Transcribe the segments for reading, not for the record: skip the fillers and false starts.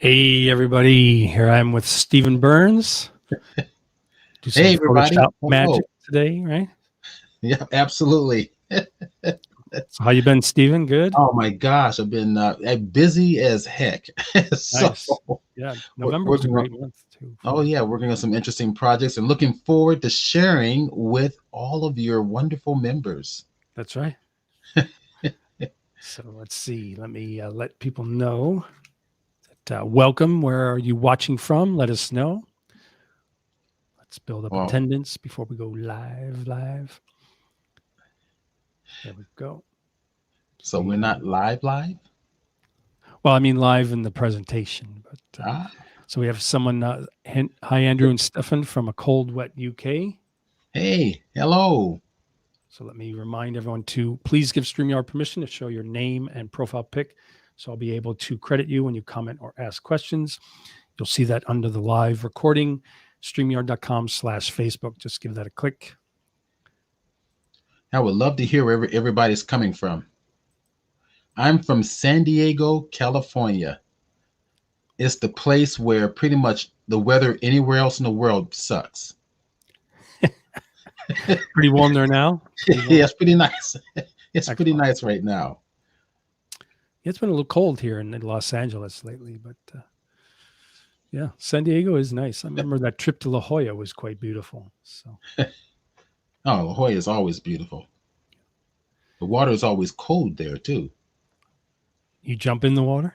Hey everybody, here I am with Stephen Burns. Do some Hey, everybody. Photoshop Hello. magic today, right? Yeah, absolutely. So how you been, Stephen? Good? Oh my gosh, I've been busy as heck. So Nice. Yeah, we're November was a working on, great month too for oh me. yeah, working on some interesting projects and looking forward to sharing with all of your wonderful members. That's right. So let's see. Let me let people know that welcome. Where are you watching from? Let us know. Let's build up Well, attendance before we go live. There we go. so we're not live. Well, I mean live in the presentation, but Ah, so we have someone. Hi, Andrew and Stefan from a cold, wet UK. hey, hello. So let me remind everyone to please give StreamYard permission to show your name and profile pic. So I'll be able to credit you when you comment or ask questions. You'll see that under the live recording, StreamYard.com/Facebook. Just give that a click. I would love to hear where everybody's coming from. I'm from San Diego, California. It's the place where pretty much the weather anywhere else in the world sucks. Pretty warm there now. Pretty warm. Yeah, it's pretty nice. It's pretty Excellent. nice right now. Yeah, it's been a little cold here in Los Angeles lately, but yeah, San Diego is nice. I remember that trip to La Jolla was quite beautiful. So Oh, La Jolla is always beautiful. The water is always cold there too. you jump in the water?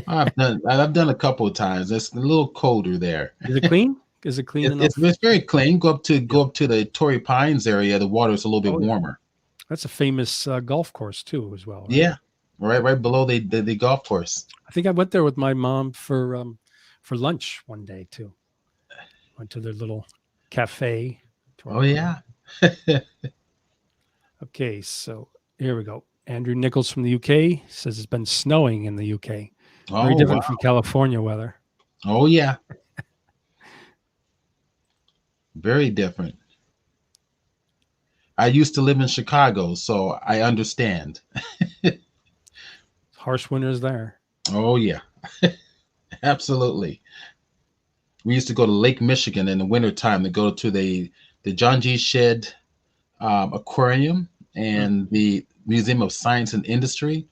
I've done a couple of times. It's a little colder there. Is it clean? Is it clean It's enough? it's very clean. Go up to Yeah. go up to the Torrey Pines area. The water is a little bit Oh, yeah. warmer. That's a famous golf course too, as well, right? Yeah, right below the golf course. I think I went there with my mom for lunch one day too. Went to their little cafe. Oh yeah. Okay, so here we go. Andrew Nichols from the UK says it's been snowing in the UK. Very Oh wow. different from California weather. Oh yeah. Very different. I used to live in Chicago, so I understand. Harsh winters there. Oh yeah. Absolutely. We used to go to Lake Michigan in the wintertime to go to the John G. Shedd aquarium Hmm. and the Museum of Science and Industry.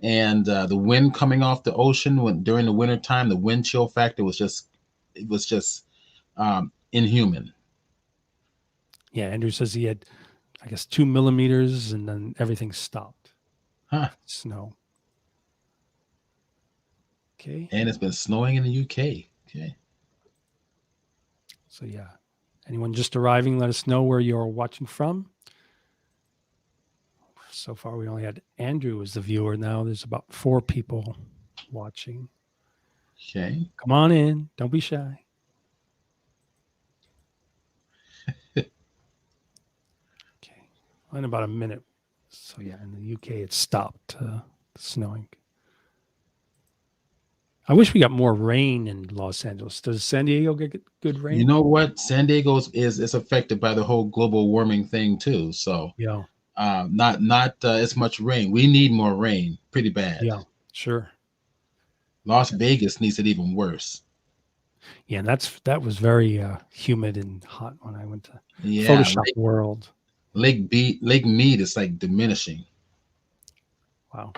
And the wind coming off the ocean during the wintertime, the wind chill factor was just inhuman. Yeah, Andrew says he had, I guess, 2 millimeters, and then everything stopped. Huh. Snow. Okay. And it's been snowing in the UK. Okay. So yeah, anyone just arriving, let us know where you're watching from. So far, we only had Andrew as the viewer. Now there's about 4 people watching. Okay. Come on in. Don't be shy. Okay. In about a minute. So yeah, in the UK, it stopped snowing. I wish we got more rain in Los Angeles. Does San Diego get good You rain? know what? San Diego is affected by the whole global warming thing too. So Yeah. not as much rain. We need more rain, pretty bad. Yeah. Sure. Las Vegas needs it even worse. Yeah, that was very humid and hot when I went to Yeah, Photoshop World. Lake Mead is like diminishing. Wow.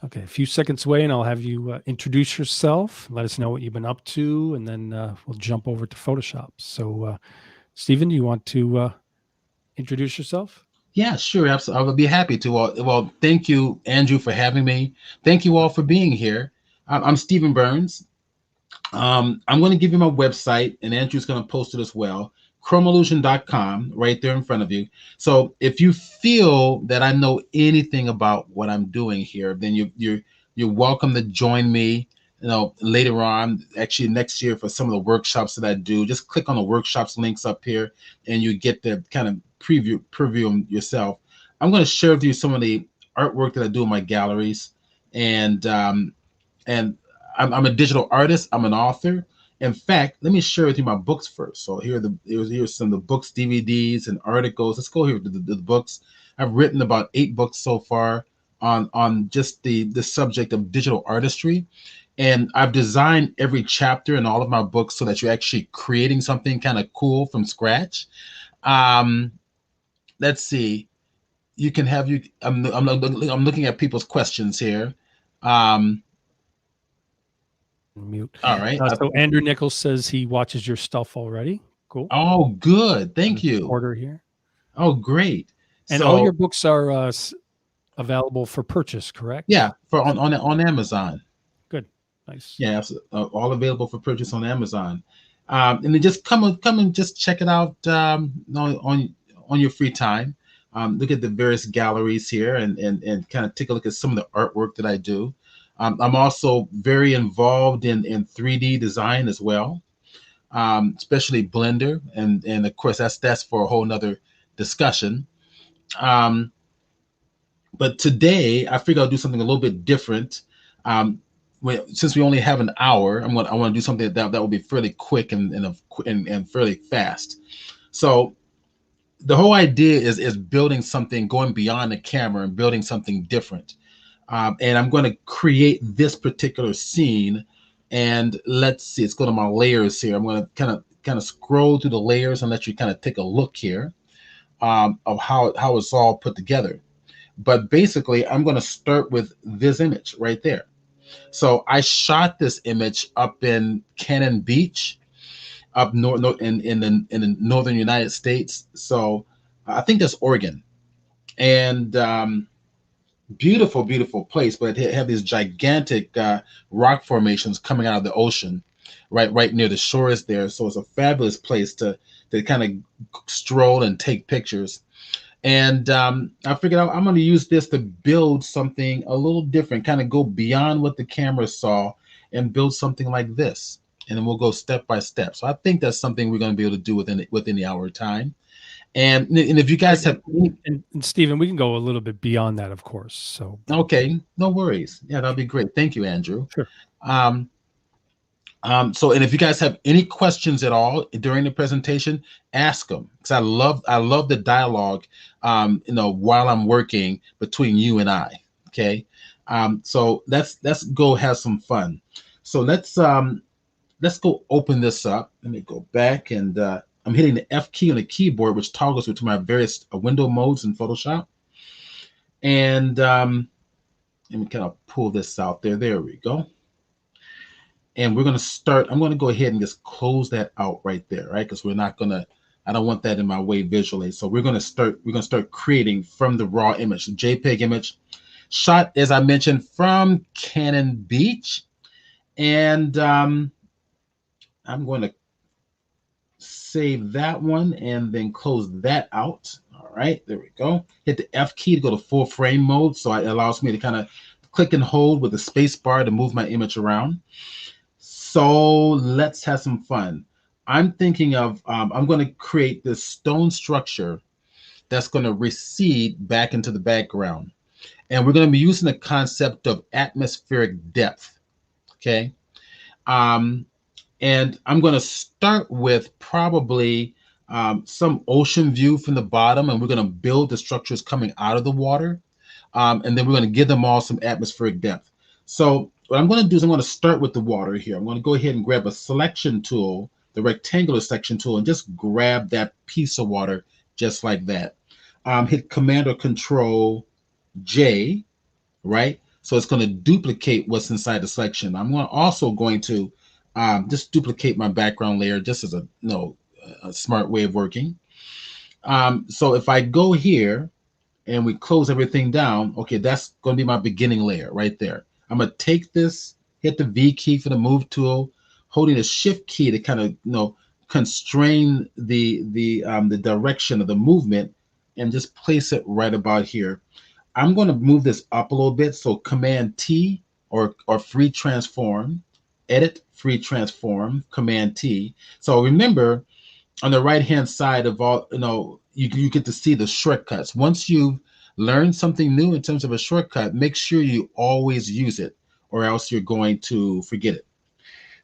Okay, a few seconds away, and I'll have you introduce yourself. Let us know what you've been up to, and then we'll jump over to Photoshop. So, Stephen, do you want to introduce yourself? Yeah, sure. Absolutely. I would be happy to. Well, thank you, Andrew, for having me. Thank you all for being here. I'm Stephen Burns. I'm going to give you my website, and Andrew's going to post it as well. Chromeillusion.com, right there in front of you. So if you feel that I know anything about what I'm doing here, then you're welcome to join me. Later on, actually next year for some of the workshops that I do. Just click on the workshops links up here, and you get to kind of preview them yourself. I'm going to share with you some of the artwork that I do in my galleries, and I'm a digital artist. I'm an author. In fact, let me share with you my books first. So here's some of the books, DVDs, and articles. Let's go here to the books. I've written about 8 books so far on just the subject of digital artistry. And I've designed every chapter in all of my books so that you're actually creating something kind of cool from scratch. Um, let's see. You can have you. I'm looking at people's questions here. Um, Mute. all right. So Andrew Nichols says he watches your stuff already. Cool. Oh, good. Thank you. Order here. Oh, great. And all your So books are available for purchase, correct? yeah, for on Amazon. Good. Nice. Yeah, all available for purchase on Amazon. And then just come and just check it out on your free time. Look at the various galleries here and kind of take a look at some of the artwork that I do. I'm also very involved in 3D design as well, especially Blender, and of course that's for a whole nother discussion. Um, but today I figure I'll do something a little bit different. Since we only have an hour, I want to do something that will be fairly quick and fairly fast. So the whole idea is building something, going beyond the camera and building something different. And I'm going to create this particular scene. And let's see, let's go to my layers here. I'm going to kind of scroll through the layers and let you kind of take a look here of how it's all put together. But basically, I'm going to start with this image right there. So I shot this image up in Cannon Beach, up north in the northern United States. So I think that's Oregon, and beautiful, beautiful place. But it had these gigantic rock formations coming out of the ocean, right near the shores there. So it's a fabulous place to kind of stroll and take pictures. And I figured I'm going to use this to build something a little different, kind of go beyond what the camera saw and build something like this. And then we'll go step by step. So I think that's something we're going to be able to do within the hour time. And if you guys have and Stephen, we can go a little bit beyond that, of course. So okay, no worries. Yeah, that'll be great. Thank you, Andrew. sure. So, and if you guys have any questions at all during the presentation, ask them, because I love the dialogue, while I'm working between you and I. Okay. So let's go have some fun. So let's go open this up. Let me go back, and I'm hitting the F key on the keyboard, which toggles between my various window modes in Photoshop. And let me kind of pull this out there. There we go. And we're going to start. I'm going to go ahead and just close that out right there, right? Because I don't want that in my way visually. So we're going to start creating from the raw image, the JPEG image, shot, as I mentioned, from Cannon Beach. And I'm going to save that one and then close that out. All right, there we go. Hit the F key to go to full frame mode. So it allows me to kind of click and hold with the space bar to move my image around. So let's have some fun. I'm thinking of, I'm going to create this stone structure that's going to recede back into the background. And we're going to be using the concept of atmospheric depth. Okay. And I'm going to start with probably some ocean view from the bottom, and we're going to build the structures coming out of the water. And then we're going to give them all some atmospheric depth. So what I'm going to do is I'm going to start with the water here. I'm going to go ahead and grab a selection tool, the rectangular selection tool, and just grab that piece of water just like that. Hit Command or Control J, right? So it's going to duplicate what's inside the selection. I'm also going to just duplicate my background layer just as a smart way of working. So if I go here and we close everything down, okay, that's going to be my beginning layer right there. I'm going to take this, hit the V key for the move tool, holding the shift key to kind of, constrain the direction of the movement and just place it right about here. I'm going to move this up a little bit. So Command T or free transform, edit, free transform, Command T. So remember, on the right-hand side of all, you get to see the shortcuts. Once you've learned something new in terms of a shortcut, make sure you always use it, or else you're going to forget it.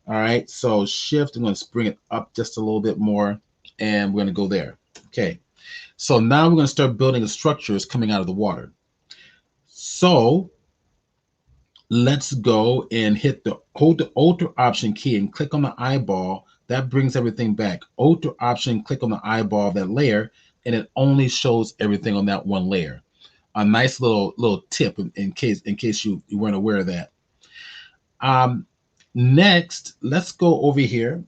All right, so shift, I'm going to bring it up just a little bit more, and we're going to go there. Okay, so now we're going to start building the structures coming out of the water. So let's go and hold the Alt Option key and click on the eyeball. That brings everything back. Alt Option, click on the eyeball of that layer, and it only shows everything on that one layer. A nice little tip in case you weren't aware of that. Next, let's go over here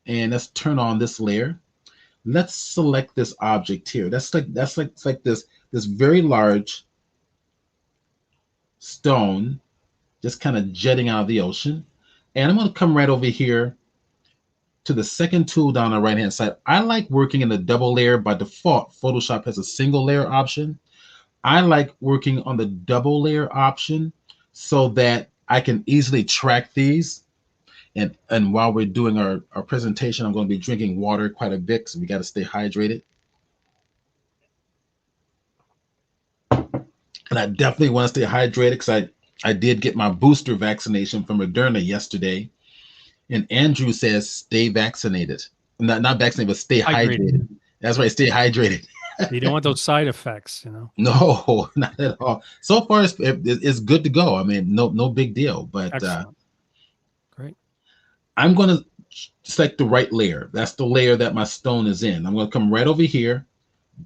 and let's turn on this layer. Let's select this object here. It's like this very large stone just kind of jetting out of the ocean. And I'm going to come right over here to the second tool down on the right hand side. I like working in the double layer. By default, Photoshop has a single layer option. I like working on the double layer option so that I can easily track these. And while we're doing our presentation, I'm going to be drinking water quite a bit, so we got to stay hydrated. And I definitely want to stay hydrated because I did get my booster vaccination from Moderna yesterday. And Andrew says stay vaccinated. Not vaccinated, but stay hydrated. That's right, stay hydrated. You don't want those side effects, you know. No, not at all. So far, it's good to go. I mean, no big deal. But great. I'm going to select the right layer. That's the layer that my stone is in. I'm going to come right over here,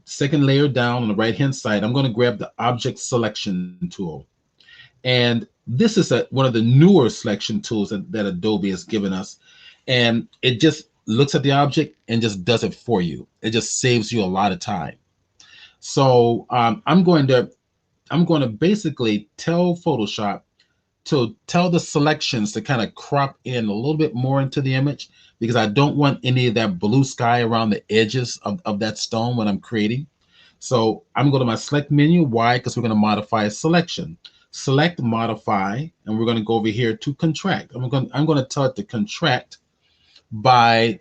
second layer down on the right hand side. I'm going to grab the Object Selection tool. And this is one of the newer selection tools that Adobe has given us. And it just looks at the object and just does it for you. It just saves you a lot of time. So I'm going to basically tell Photoshop to tell the selections to kind of crop in a little bit more into the image, because I don't want any of that blue sky around the edges of that stone when I'm creating. So I'm going to my select menu. Why? Because we're going to modify a selection. Select modify, and we're going to go over here to contract. I'm going to tell it to contract by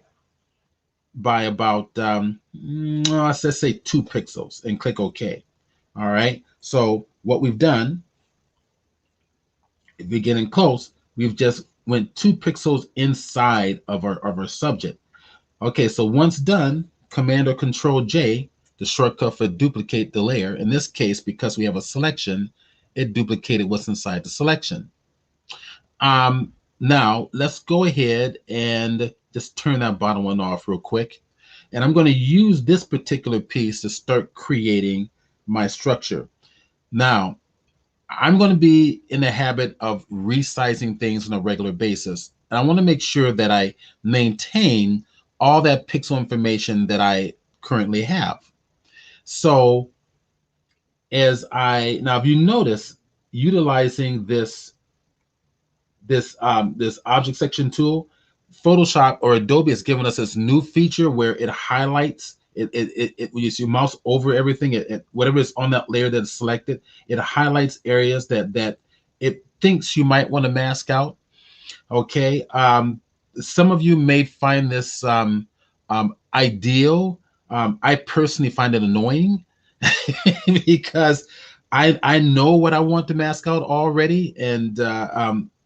about let's say 2 pixels, and click OK. All right. So what we've done, if we're getting close, we've just went 2 pixels inside of our subject. Okay. So once done, Command or Control J, the shortcut for duplicate the layer. In this case, because we have a selection, it duplicated what's inside the selection. Now let's go ahead and just turn that bottom one off real quick. And I'm going to use this particular piece to start creating my structure. Now, I'm going to be in the habit of resizing things on a regular basis. And I want to make sure that I maintain all that pixel information that I currently have. So now, if you notice, utilizing this object selection tool, Photoshop or Adobe has given us this new feature where it highlights when you see your mouse over everything, whatever is on that layer that's selected, it highlights areas that it thinks you might want to mask out. Okay. Some of you may find this ideal. I personally find it annoying because I know what I want to mask out already, and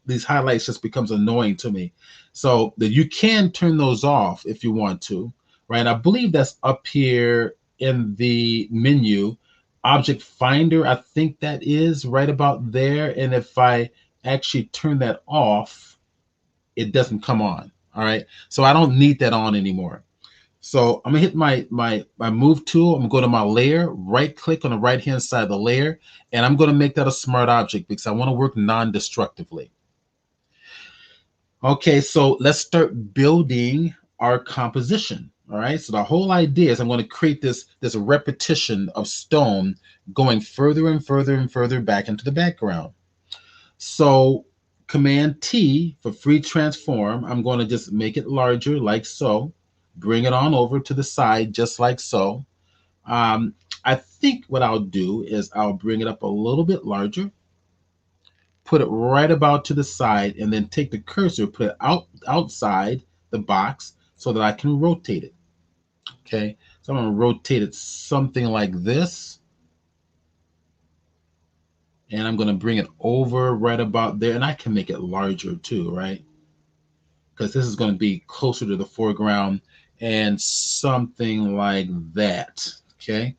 these highlights just becomes annoying to me. So that you can turn those off if you want to, right? I believe that's up here in the menu, Object Finder. I think that is right about there. And if I actually turn that off, it doesn't come on. All right. So I don't need that on anymore. So I'm gonna hit my move tool. I'm gonna go to my layer, right click on the right hand side of the layer, and I'm gonna make that a smart object because I want to work non-destructively. Okay, so let's start building our composition. All right, so the whole idea is I'm going to create this repetition of stone going further and further and further back into the background. So Command T for free transform. I'm going to just make it larger like so. Bring it on over to the side just like so. I think what I'll do is I'll bring it up a little bit larger, put it right about to the side, and then take the cursor, put it outside the box so that I can rotate it. Okay, so I'm going to rotate it something like this. And I'm going to bring it over right about there. And I can make it larger too, right? Because this is going to be closer to the foreground, and something like that. Okay.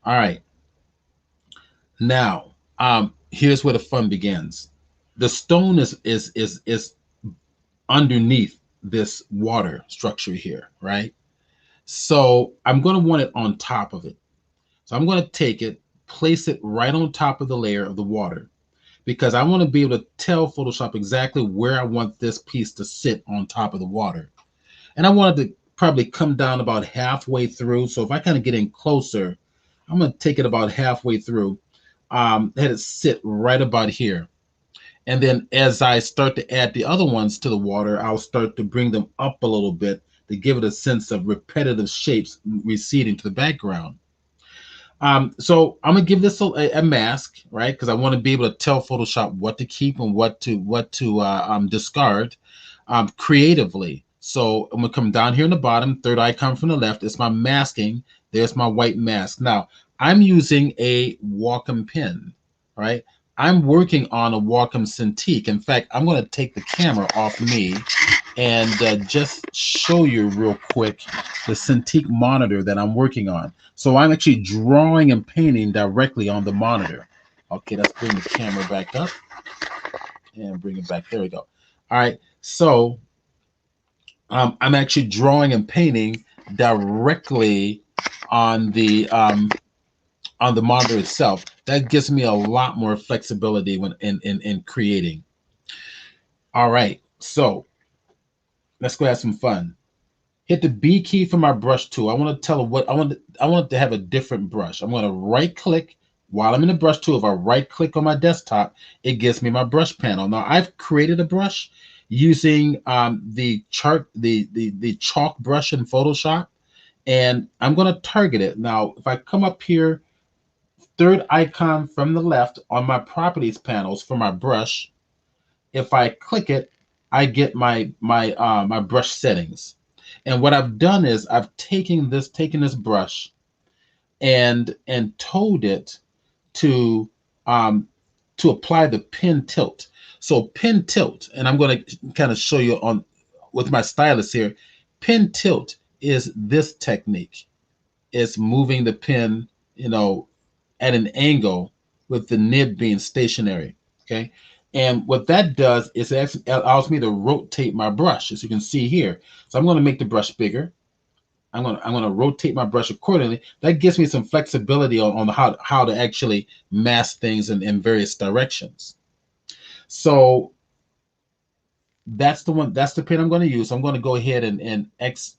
All right. Now, here's where the fun begins. The stone is underneath this water structure here, right? So I'm going to want it on top of it. So I'm going to take it, place it right on top of the layer of the water, because I want to be able to tell Photoshop exactly where I want this piece to sit on top of the water. And I wanted to probably come down about halfway through. So if I kind of get in closer, I'm going to take it about halfway through, let it sit right about here. And then as I start to add the other ones to the water, I'll start to bring them up a little bit to give it a sense of repetitive shapes receding to the background. So I'm gonna give this a mask, right? Because I want to be able to tell Photoshop what to keep and what to discard creatively. So I'm gonna come down here in the bottom, third icon from the left. It's my masking. There's my white mask. Now I'm using a Wacom pen, right? I'm working on a Wacom Cintiq. In fact, I'm going to take the camera off me and just show you real quick the Cintiq monitor that I'm working on. So I'm actually drawing and painting directly on the monitor. Okay, let's bring the camera back up and bring it back. There we go. All right, so I'm actually drawing and painting directly on the monitor itself. That gives me a lot more flexibility when in creating. All right, so let's go have some fun. Hit the B key for my brush tool. I want to tell it what I want. I want it to have a different brush. I'm going to right click while I'm in the brush tool. If I right click on my desktop, it gives me my brush panel. Now I've created a brush using the chalk brush in Photoshop, and I'm going to target it. Now if I come up here, third icon from the left on my properties panels for my brush, if I click it, I get my brush settings. And what I've done is I've taken this brush and told it to apply the pen tilt. So pen tilt, and I'm going to kind of show you on with my stylus here. Pen tilt is this technique. It's moving the pen, at an angle with the nib being stationary. Okay. And what that does is it allows me to rotate my brush, as you can see here. So I'm going to make the brush bigger. I'm going to rotate my brush accordingly. That gives me some flexibility on how to actually mask things in various directions. So that's the pen I'm going to use. So I'm going to go ahead and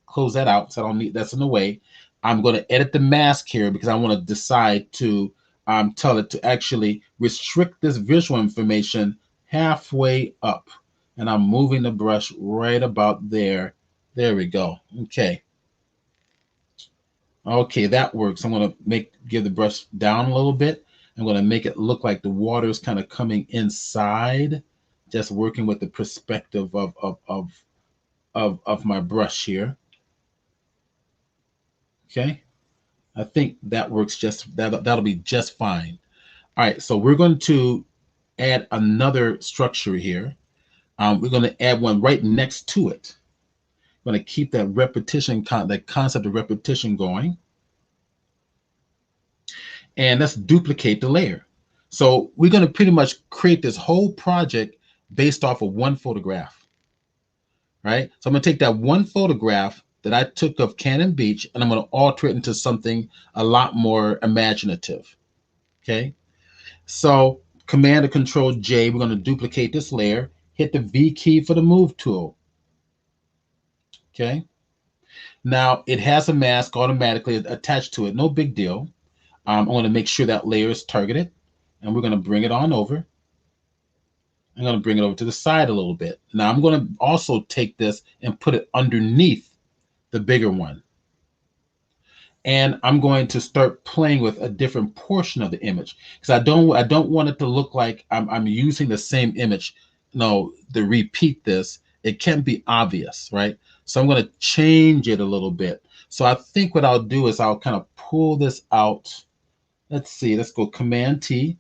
close that out. So I don't need, that's in the way. I'm going to edit the mask here because I want to decide to tell it to actually restrict this visual information halfway up. And I'm moving the brush right about there. There we go. Okay. Okay, that works. I'm going to give the brush down a little bit. I'm going to make it look like the water is kind of coming inside, just working with the perspective of my brush here. Okay. I think that works that'll be just fine. All right, so we're going to add another structure here. We're going to add one right next to it. I'm going to keep that repetition, that concept of repetition going. And let's duplicate the layer. So we're going to pretty much create this whole project based off of one photograph, right? So I'm going to take that one photograph that I took of Cannon Beach, and I'm going to alter it into something a lot more imaginative. Okay. So Command or Control J, we're going to duplicate this layer, hit the V key for the move tool. Okay. Now it has a mask automatically attached to it. No big deal. I'm going to make sure that layer is targeted, and we're going to bring it on over. I'm going to bring it over to the side a little bit. Now I'm going to also take this and put it underneath the bigger one. And I'm going to start playing with a different portion of the image because I don't want it to look like I'm using the same image. No, to repeat this, it can be obvious, right? So I'm going to change it a little bit. So I think what I'll do is I'll kind of pull this out. Let's see, let's go Command T.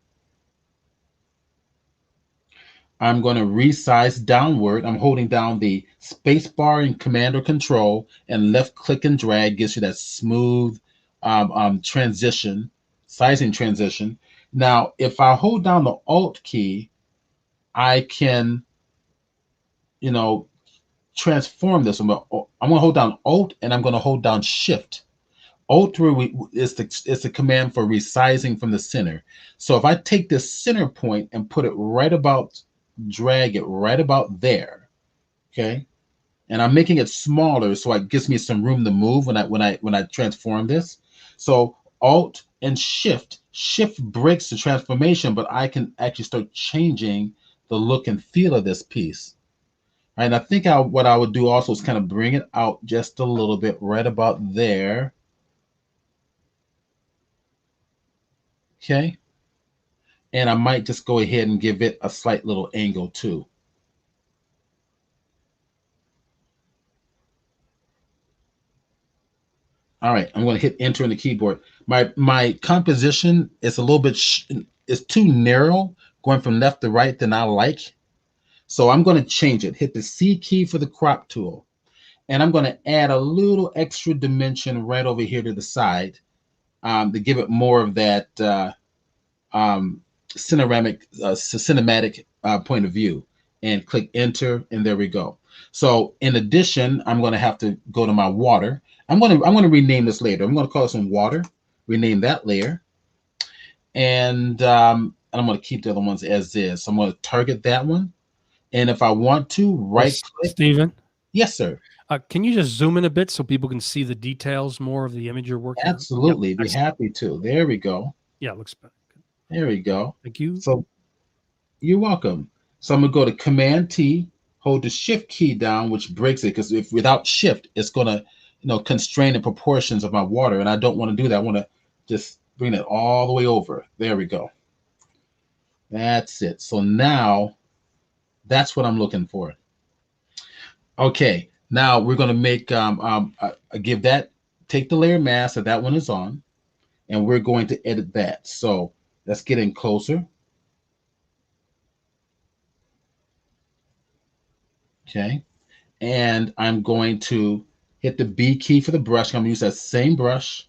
I'm going to resize downward. I'm holding down the space bar in Command or Control, and left click and drag gives you that smooth transition, sizing transition. Now, if I hold down the Alt key, I can, you know, transform this. I'm gonna hold down Alt and I'm gonna hold down Shift. Alt is the command for resizing from the center. So if I take this center point and put it right about, drag it right about there, okay, and I'm making it smaller so it gives me some room to move when I transform this. So Alt and Shift breaks the transformation, but I can actually start changing the look and feel of this piece. And I think what I would do also is kind of bring it out just a little bit right about there. Okay. And I might just go ahead and give it a slight little angle too. All right, I'm going to hit enter on the keyboard. My composition is a little bit is too narrow, going from left to right than I like. So I'm going to change it. Hit the C key for the crop tool. And I'm going to add a little extra dimension right over here to the side to give it more of that cinematic point of view. And click enter, and there we go. So in addition, I'm going to have to go to my water. I'm going to rename this later. I'm going to call this one water. Rename that layer, and I'm going to keep the other ones as is. So I'm going to target that one, and if I want to, right click. Stephen, Yes, sir. can you just zoom in a bit so people can see the details more of the image you're working on? Absolutely, Yep. be happy to. There we go. Yeah, it looks better. There we go. Thank you. So you're welcome. So I'm gonna go to Command T, hold the Shift key down, which breaks it, because if without Shift, it's gonna, constrain the proportions of my water, and I don't want to do that. I want to just bring it all the way over. There we go. That's it. So now that's what I'm looking for. Okay, now we're gonna make give that, take the layer mask that one is on, and we're going to edit that. So let's get in closer. Okay. And I'm going to hit the B key for the brush. I'm going to use that same brush.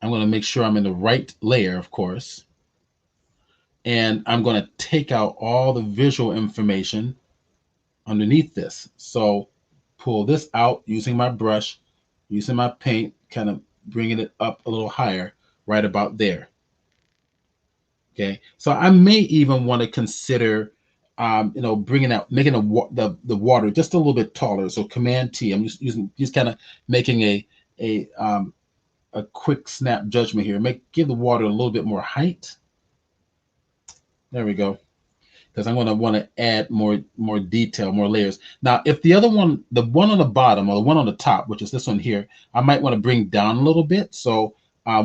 I'm going to make sure I'm in the right layer, of course. And I'm going to take out all the visual information underneath this. So pull this out using my brush, using my paint, kind of bringing it up a little higher, right about there. Okay. So I may even want to consider bringing out, making the water just a little bit taller. So Command T. I'm just kind of making a quick snap judgment here. Give the water a little bit more height. There we go. Because I'm going to want to add more detail, more layers. Now, if the other one, the one on the bottom or the one on the top, which is this one here, I might want to bring down a little bit. So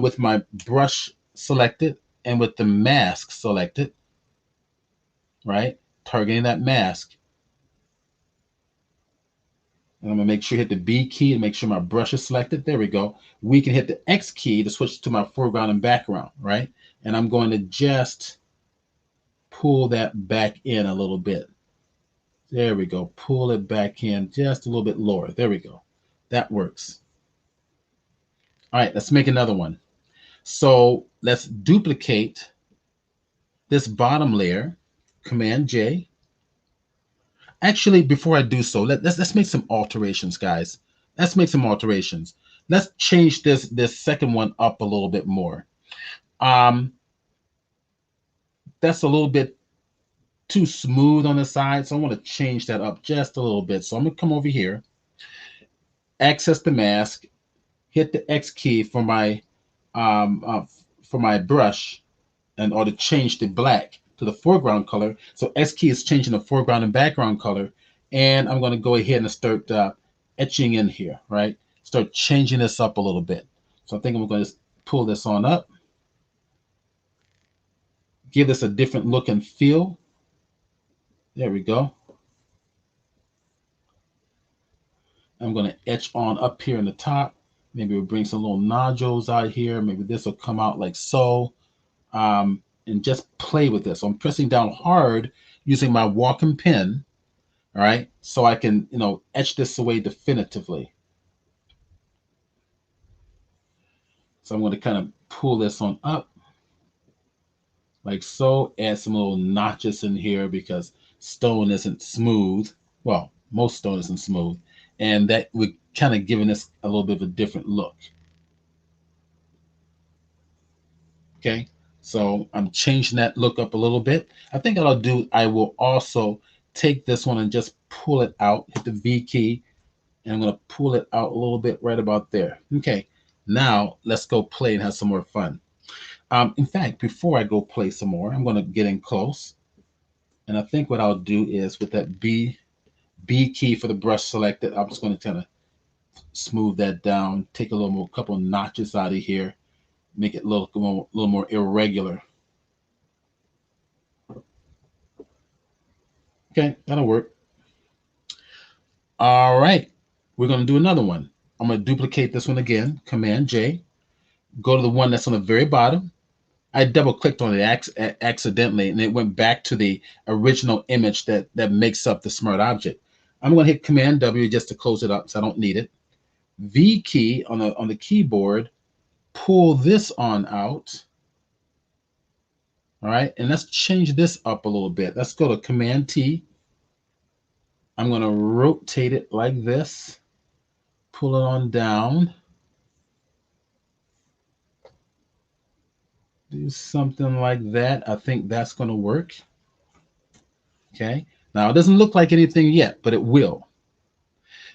with my brush selected and with the mask selected, right? Targeting that mask. And I'm going to make sure hit the B key to make sure my brush is selected. There we go. We can hit the X key to switch to my foreground and background, right? And I'm going to just pull that back in a little bit. There we go. Pull it back in just a little bit lower. There we go. That works. All right, let's make another one. So let's duplicate this bottom layer, Command J. Actually, before I do so, let's make some alterations, guys. Let's make some alterations. Let's change this second one up a little bit more. That's a little bit too smooth on the side, so I want to change that up just a little bit. So I'm gonna come over here, access the mask, hit the X key for my brush, and or to change the black to the foreground color. So X key is changing the foreground and background color, and I'm going to go ahead and start etching in here, right? Start changing this up a little bit. So I think I'm going to pull this on up, give this a different look and feel. There we go. I'm going to etch on up here in the top. Maybe we'll bring some little nodules out here. Maybe this will come out like so. And just play with this. So I'm pressing down hard using my walking pen, all right, so I can, etch this away definitively. So I'm going to kind of pull this on up like so, add some little notches in here because stone isn't smooth. Well, most stone isn't smooth. And that would kind of giving this a little bit of a different look. Okay, so I'm changing that look up a little bit. I think what I'll do, I will also take this one and just pull it out, hit the V key, and I'm going to pull it out a little bit right about there. Okay, now let's go play and have some more fun. In fact, before I go play some more, I'm going to get in close. And I think what I'll do is with that B key for the brush selected, I'm just going to kind of smooth that down, take a little more, couple of notches out of here, make it look a little more irregular. Okay, that'll work. All right, we're going to do another one. I'm going to duplicate this one again, Command J, go to the one that's on the very bottom. I double clicked on it accidentally and it went back to the original image that makes up the smart object. I'm going to hit Command W just to close it up so I don't need it. V key on the keyboard, pull this on out. All right, and let's change this up a little bit. Let's go to Command T. I'm going to rotate it like this, pull it on down. Do something like that. I think that's going to work. Okay. Now, it doesn't look like anything yet, but it will.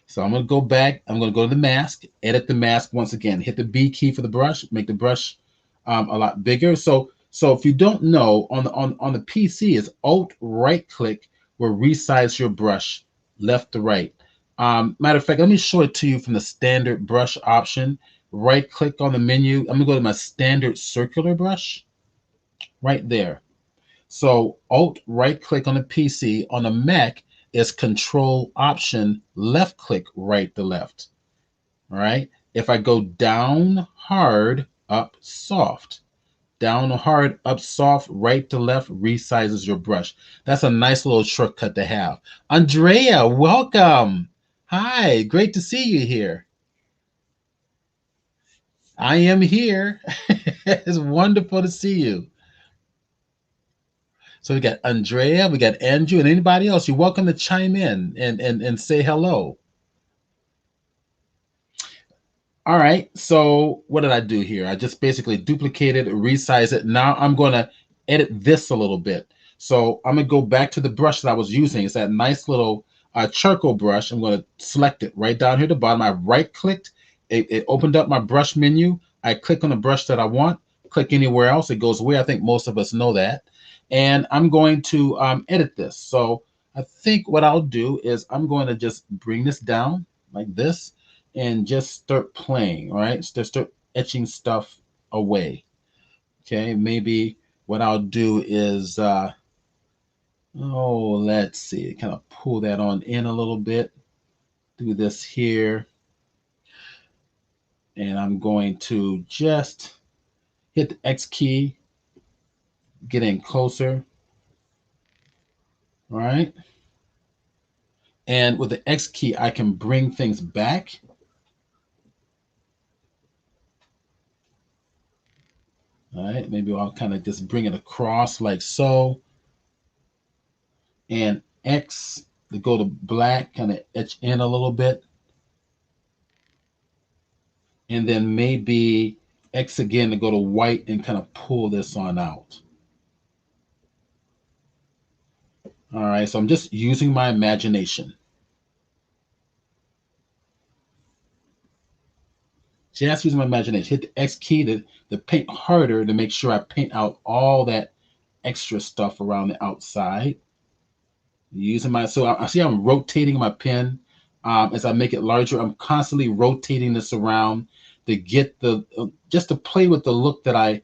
So I'm going to go back. I'm going to go to the mask, edit the mask once again. Hit the B key for the brush, make the brush a lot bigger. So if you don't know, on the PC, is Alt right click will resize your brush left to right. Matter of fact, let me show it to you from the standard brush option. Right click on the menu. I'm going to go to my standard circular brush right there. So Alt right click on the PC. On the Mac is Control Option left click right to left. All right. If I go down hard, up soft, down hard, up soft, right to left, resizes your brush. That's a nice little shortcut to have. Andrea, welcome. Hi, great to see you here. I am here. It's wonderful to see you. So we got Andrea, we got Andrew, and anybody else. You're welcome to chime in and say hello. All right. So what did I do here? I just basically duplicated, resized it. Now I'm going to edit this a little bit. So I'm going to go back to the brush that I was using. It's that nice little charcoal brush. I'm going to select it right down here at the bottom. I right clicked. It opened up my brush menu. I click on the brush that I want. Click anywhere else. It goes away. I think most of us know that. And I'm going to edit this. So I think what I'll do is I'm going to just bring this down like this and just start playing, right? Just start etching stuff away. Okay, maybe what I'll do is, let's see, kind of pull that on in a little bit. Do this here. And I'm going to just hit the X key, get in closer. All right. And with the X key, I can bring things back. All right, maybe I'll kind of just bring it across like so. And X to go to black, kind of etch in a little bit. And then maybe X again to go to white and kind of pull this on out. All right, so I'm just using my imagination. Just using my imagination. Hit the X key to paint harder to make sure I paint out all that extra stuff around the outside. Using my, so I see I'm rotating my pen as I make it larger. I'm constantly rotating this around to get the, just to play with the look that I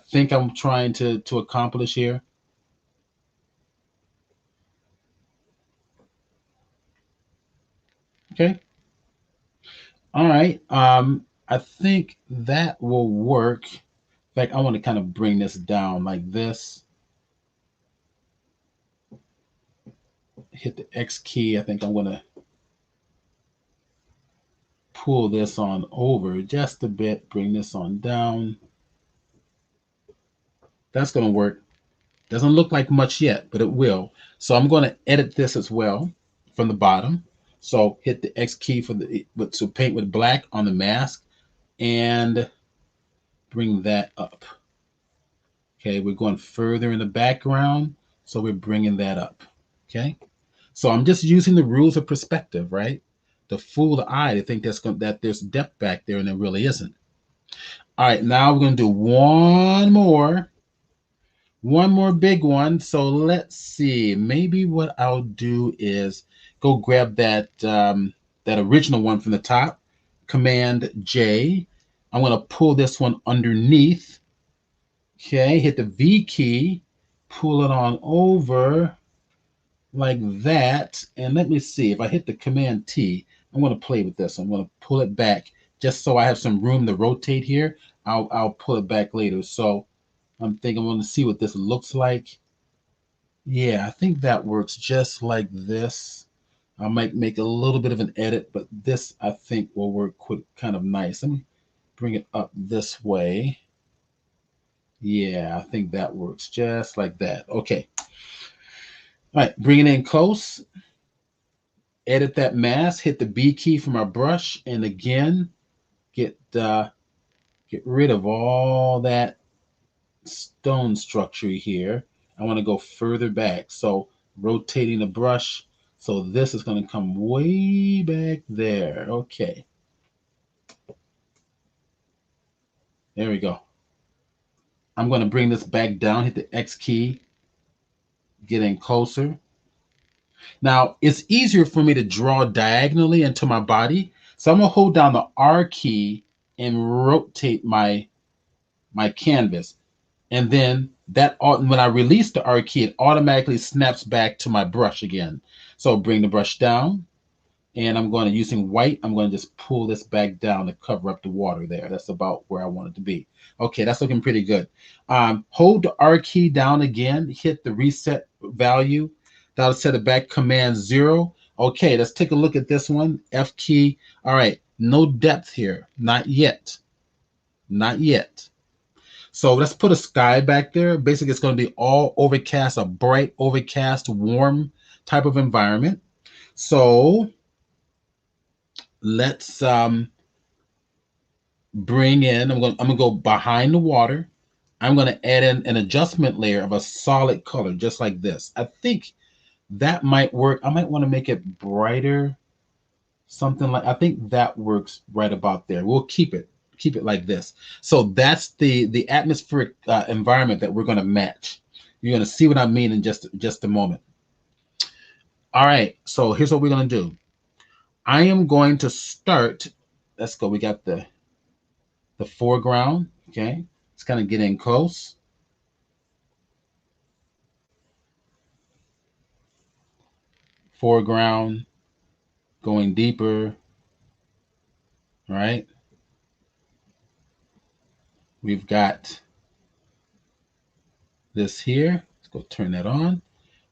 think I'm trying to accomplish here. Okay. All right. I think that will work. In fact, I want to kind of bring this down like this. Hit the X key. I think I'm going to pull this on over just a bit, bring this on down. That's going to work. Doesn't look like much yet, but it will. So I'm going to edit this as well from the bottom. So hit the X key for to paint with black on the mask and bring that up. Okay, we're going further in the background, so we're bringing that up. Okay, so I'm just using the rules of perspective, right? To fool the eye to think that there's depth back there, and there really isn't. All right, now we're going to do one more big one. So let's see. Maybe what I'll do is go grab that that original one from the top, Command J. I'm going to pull this one underneath. Okay, hit the V key, pull it on over like that. And let me see, if I hit the Command T, I'm going to play with this. I'm going to pull it back just so I have some room to rotate here. I'll pull it back later. So I'm thinking I'm going to see what this looks like. Yeah, I think that works just like this. I might make a little bit of an edit, but this I think will work kind of nice. Let me bring it up this way. Yeah, I think that works just like that. Okay. All right, bring it in close. Edit that mask. Hit the B key from our brush, and again, get rid of all that stone structure here. I want to go further back. So rotating the brush. So this is going to come way back there. Okay. There we go. I'm going to bring this back down, hit the X key, get in closer. Now, it's easier for me to draw diagonally into my body. So I'm going to hold down the R key and rotate my canvas. And then when I release the R key, it automatically snaps back to my brush again. So bring the brush down, and I'm going to, using white, I'm going to just pull this back down to cover up the water there. That's about where I want it to be. Okay, that's looking pretty good. Hold the R key down again, hit the reset value. That'll set it back, Command 0. Okay, let's take a look at this one, F key. All right, no depth here, not yet. Not yet. So let's put a sky back there. Basically, it's going to be all overcast, a bright, overcast, warm type of environment. So let's bring in, I'm going to go behind the water. I'm going to add in an adjustment layer of a solid color, just like this. I think that might work. I might want to make it brighter, something like, I think that works right about there. We'll keep it like this. So that's the atmospheric environment that we're going to match. You're going to see what I mean in just a moment. All right, so here's what we're going to do. I am going to start, let's go, we got the foreground. Okay, it's kind of getting close. Foreground, going deeper. All right, we've got this here. Let's go turn that on.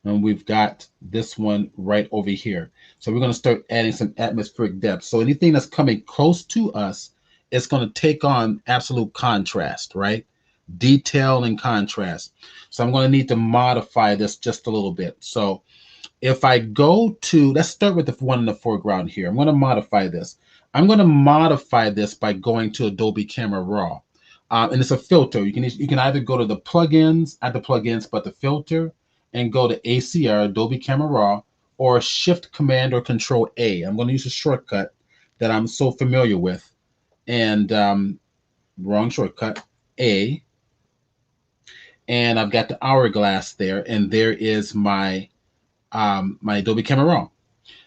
And we've got this one right over here. So we're going to start adding some atmospheric depth. So anything that's coming close to us, it's going to take on absolute contrast, right? Detail and contrast. So I'm going to need to modify this just a little bit. So if I go to, let's start with the one in the foreground here. I'm going to modify this. I'm going to modify this by going to Adobe Camera Raw. And it's a filter. You can either go to the plugins, but the filter, and go to ACR, Adobe Camera Raw, or Shift Command or Control A. I'm going to use a shortcut that I'm so familiar with. And wrong shortcut, A. And I've got the hourglass there, and there is my my Adobe Camera Raw.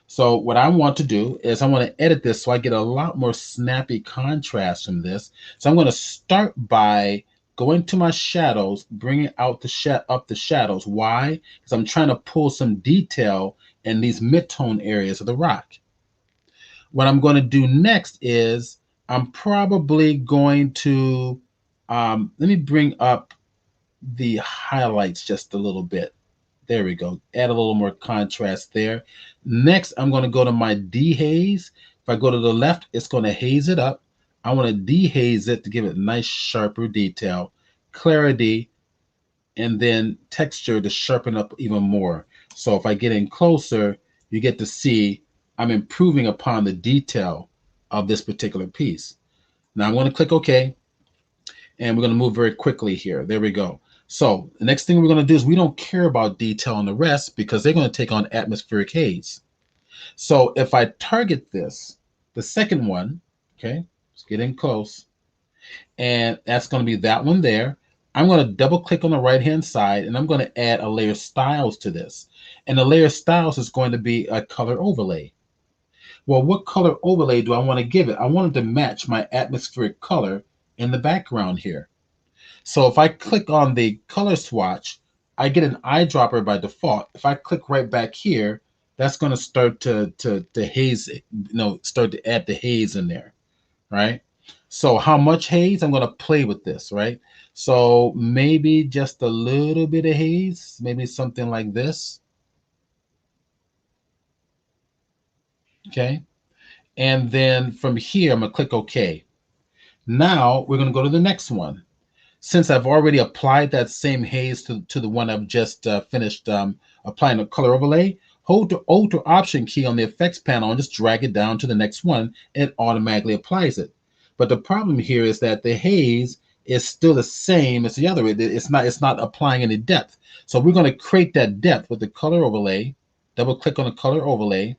So what I want to do is I want to edit this so I get a lot more snappy contrast from this. So I'm going to start by going to my shadows, bringing out up the shadows. Why? Because I'm trying to pull some detail in these mid-tone areas of the rock. What I'm going to do next is I'm probably going to, let me bring up the highlights just a little bit. There we go. Add a little more contrast there. Next, I'm going to go to my dehaze. If I go to the left, it's going to haze it up. I want to dehaze it to give it nice, sharper detail, clarity, and then texture to sharpen up even more. So if I get in closer, you get to see I'm improving upon the detail of this particular piece. Now I'm going to click OK, and we're going to move very quickly here. There we go. So the next thing we're going to do is we don't care about detail on the rest because they're going to take on atmospheric haze. So if I target this, the second one, okay, let's get in close, and that's going to be that one there. I'm going to double click on the right hand side, and I'm going to add a layer styles to this. And the layer styles is going to be a color overlay. Well, what color overlay do I want to give it? I want it to match my atmospheric color in the background here. So if I click on the color swatch, I get an eyedropper by default. If I click right back here, that's going to start to haze, start to add the haze in there, right? So how much haze? I'm going to play with this, right? So maybe just a little bit of haze, maybe something like this. Okay. And then from here, I'm going to click OK. Now we're going to go to the next one. Since I've already applied that same haze to the one I've just finished applying the color overlay, hold the Alt or Option key on the effects panel and just drag it down to the next one, and it automatically applies it. But the problem here is that the haze is still the same as the other. It's not applying any depth. So we're going to create that depth with the color overlay. Double click on the color overlay,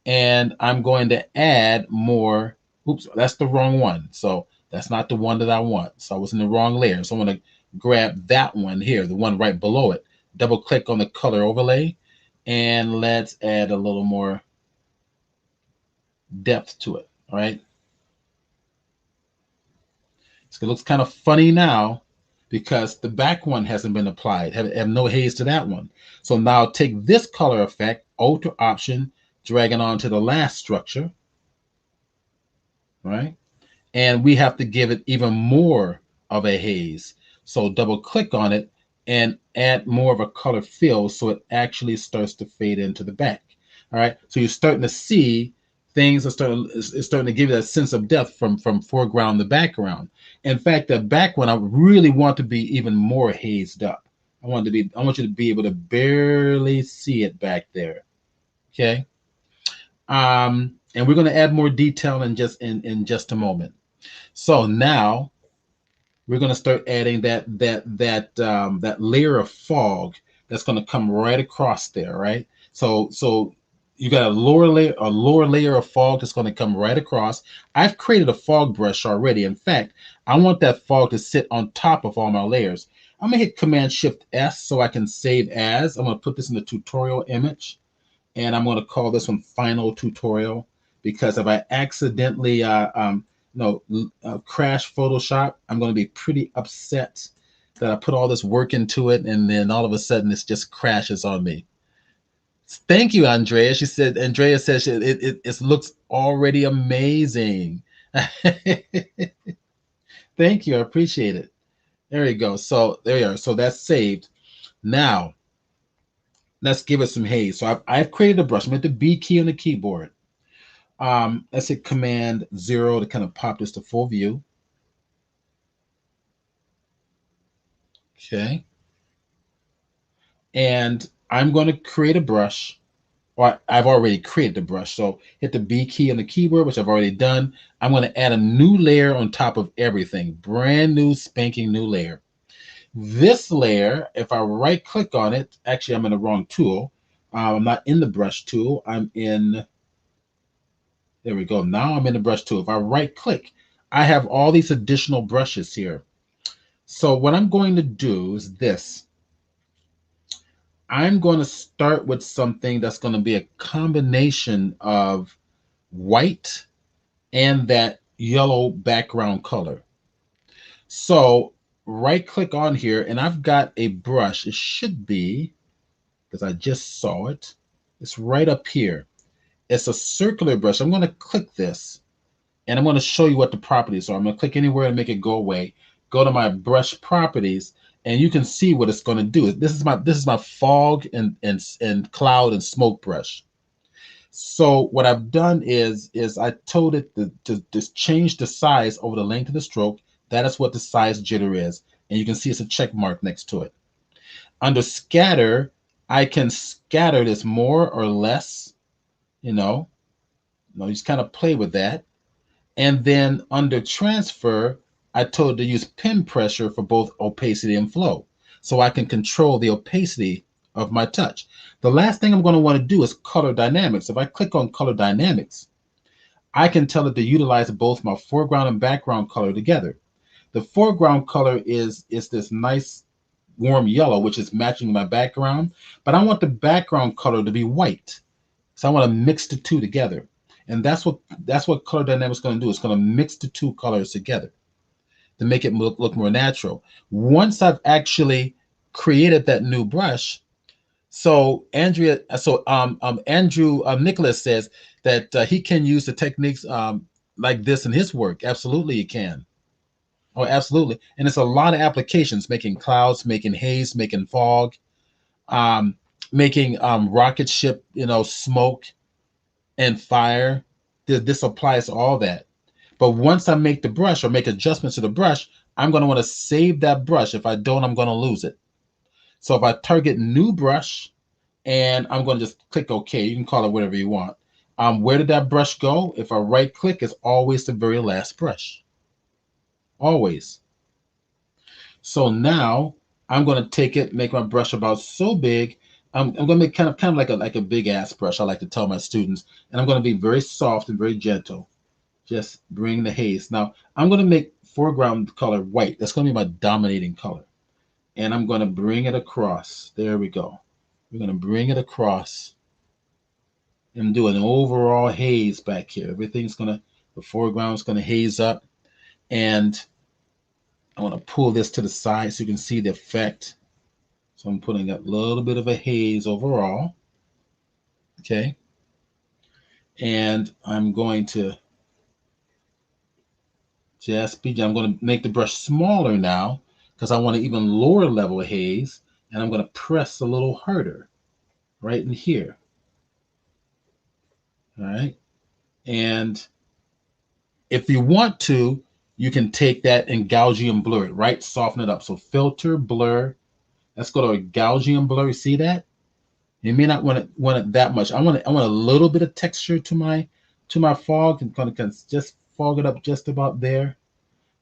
and I'm going to add more. Oops, that's the wrong one. So that's not the one that I want. So I was in the wrong layer. So I'm going to grab that one here, the one right below it. Double click on the color overlay, and let's add a little more depth to it. All right. So it looks kind of funny now because the back one hasn't been applied. Have no haze to that one. So now take this color effect, Alt or Option, drag it on to the last structure. Right. And we have to give it even more of a haze. So double click on it and add more of a color fill so it actually starts to fade into the back. All right. So you're starting to see things are starting to give you that sense of depth from foreground to background. In fact, the back one I really want to be even more hazed up. I want you to be able to barely see it back there. Okay. And we're going to add more detail in just a moment. So now we're going to start adding that layer of fog that's going to come right across there, right? So you got a lower layer of fog that's going to come right across. I've created a fog brush already. In fact, I want that fog to sit on top of all my layers. I'm going to hit Command Shift S so I can save as. I'm going to put this in the tutorial image, and I'm going to call this one Final Tutorial, because if I accidentally crash Photoshop, I'm going to be pretty upset that I put all this work into it and then all of a sudden this just crashes on me. Thank you, Andrea. Andrea says it looks already amazing. Thank you. I appreciate it. There you go. So there you are. So that's saved. Now let's give it some haze. So I've created a brush. I'm at the B key on the keyboard. Let's hit Command 0 to kind of pop this to full view. Okay. And I'm going to create a brush, or I've already created the brush. So hit the B key on the keyboard, which I've already done. I'm going to add a new layer on top of everything. Brand new, spanking new layer. This layer, if I right click on it, actually I'm in the wrong tool. I'm not in the brush tool. I'm in, there we go. Now I'm in the brush tool. If I right click, I have all these additional brushes here. So what I'm going to do is this. I'm going to start with something that's going to be a combination of white and that yellow background color. So right click on here, and I've got a brush. It should be, because I just saw it, it's right up here. It's a circular brush. I'm going to click this, and I'm going to show you what the properties are. I'm going to click anywhere and make it go away. Go to my brush properties, and you can see what it's going to do. This is my fog and cloud and smoke brush. So what I've done is I told it to just change the size over the length of the stroke. That is what the size jitter is. And you can see it's a check mark next to it. Under scatter, I can scatter this more or less, you know, you just kind of play with that. And then under transfer, I told it to use pin pressure for both opacity and flow. So I can control the opacity of my touch. The last thing I'm going to want to do is color dynamics. If I click on color dynamics, I can tell it to utilize both my foreground and background color together. The foreground color is this nice warm yellow, which is matching my background, but I want the background color to be white. So I want to mix the two together. And that's what color dynamics is going to do. It's going to mix the two colors together to make it look more natural. Once I've actually created that new brush, so Andrew Nicholas says that he can use the techniques like this in his work. Absolutely, he can. Oh, absolutely. And it's a lot of applications: making clouds, making haze, making fog, um, making rocket ship, smoke and fire. This applies to all that. But once I make the brush or make adjustments to the brush, I'm going to want to save that brush. If I don't, I'm going to lose it. So if I target new brush, and I'm going to just click OK, you can call it whatever you want. Where did that brush go? If I right click, it's always the very last brush. Always. So now I'm going to take it, make my brush about so big. I'm going to make kind of like a big ass brush. I like to tell my students, and I'm going to be very soft and very gentle. Just bring the haze. Now I'm going to make foreground color white. That's going to be my dominating color. And I'm going to bring it across. There we go. We're going to bring it across and do an overall haze back here. The foreground's going to haze up. And I want to pull this to the side so you can see the effect. So I'm putting a little bit of a haze overall. Okay. And I'm going to I'm going to make the brush smaller now because I want an even lower level haze. And I'm going to press a little harder right in here. All right. And if you want to, you can take that and Gaussian blur it, right? Soften it up. So filter, blur. Let's go to a Gaussian blur. See that? You may not want it that much. I want a little bit of texture to my fog, and kind of just fog it up just about there.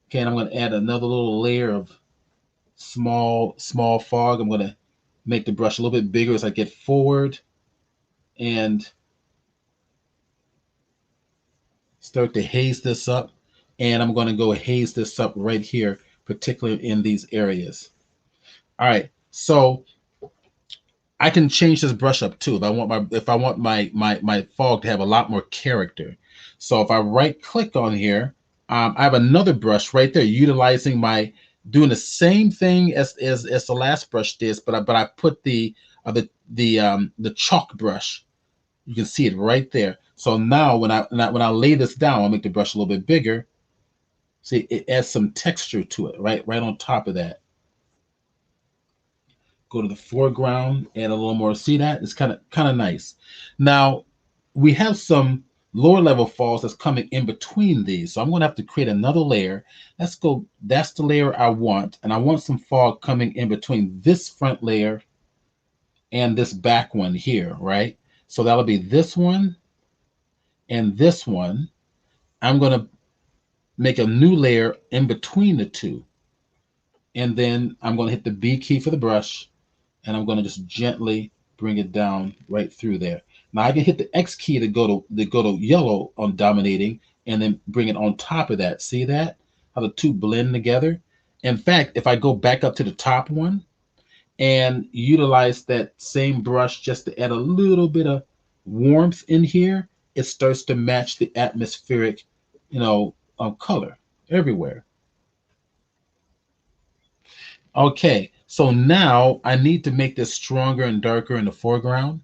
Okay, and I'm going to add another little layer of small fog. I'm going to make the brush a little bit bigger as I get forward and start to haze this up. And I'm going to go haze this up right here, particularly in these areas. All right, so I can change this brush up too if I want my fog to have a lot more character. So if I right click on here, I have another brush right there utilizing doing the same thing as the last brush did, but I put the chalk brush. You can see it right there. So now when I lay this down, I'll make the brush a little bit bigger. See, it adds some texture to it, right on top of that. Go to the foreground, add a little more. See that? It's kind of nice. Now, we have some lower level falls that's coming in between these. So I'm going to have to create another layer. Let's go. That's the layer I want. And I want some fog coming in between this front layer and this back one here, right? So that'll be this one and this one. I'm going to make a new layer in between the two. And then I'm going to hit the B key for the brush. And I'm going to just gently bring it down right through there. Now I can hit the X key to go to yellow on dominating, and then bring it on top of that. See that? How the two blend together? In fact, if I go back up to the top one and utilize that same brush just to add a little bit of warmth in here, it starts to match the atmospheric, color everywhere. Okay, so now I need to make this stronger and darker in the foreground.